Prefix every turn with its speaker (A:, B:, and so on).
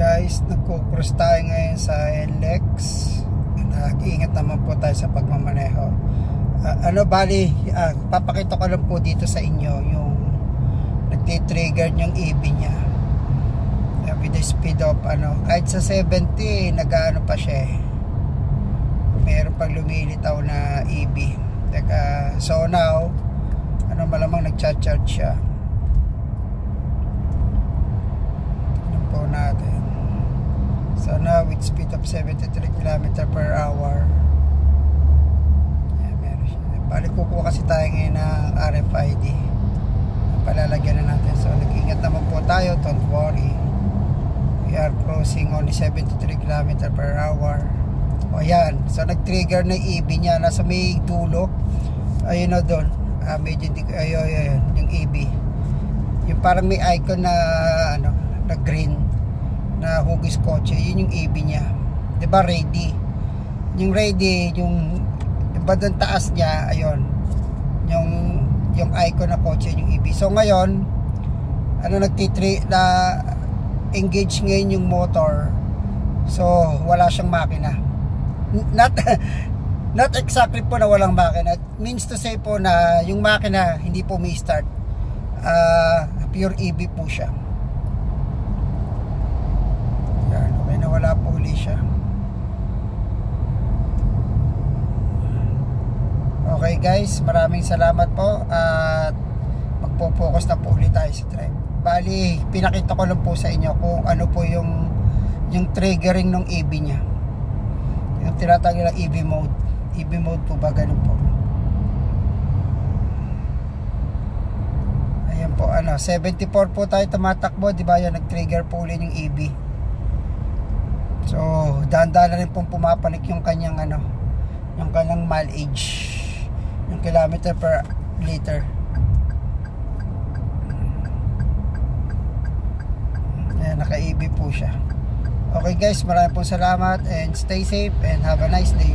A: Guys, nagko-cruise tayo ngayon sa NLEX. Nag-iingat naman po tayo sa pagmamaneho. Papakita ko lang po dito sa inyo yung nagti-trigger yung EB niya. With the speed of kahit sa 70 nag-ano pa siya eh. Meron pang lumilitaw na EB. So now malamang nag-charge siya. Tignan po natin. So now with speed of 73 km per hour. Meron siya. Balik kukuha kasi tayo ngayon ng RFID. Palalagyan na natin. So nag-ingat naman po tayo, don't worry. We are crossing only 73 km per hour. O yan. So nag-trigger na EB niya. Nasa may dulo. Ayun na doon. Medyo ayun, yung EB. Yung parang may icon na na green na hugis kotse. Yun yung EB niya. 'Di ba ready? Yung ready, yung doon taas niya, ayun. Yung icon na kotse, yung EB. So ngayon, na engage ngayon yung motor. So wala siyang makina. Not exactly po na walang makina. It means to say po na yung makina hindi po may start. Pure EB po siya. Yan, okay na wala po uli siya. Okay guys, maraming salamat po at magpo-focus na po ulit tayo sa drive. Bali, pinakita ko lang po sa inyo kung ano po yung triggering ng EB niya. Yung tinatawag na EB mode. EB mode po ba, ganun po. Ayan po, 74 po tayo tumatakbo, di ba? Yan, nag-trigger po ulit yung EB. So, dahan-dahan na rin pong pumapanik yung kanyang yung kanyang mileage, yung kilometer per liter. Ayan, naka-EB po siya. Okay guys, maraming pong salamat and stay safe and have a nice day.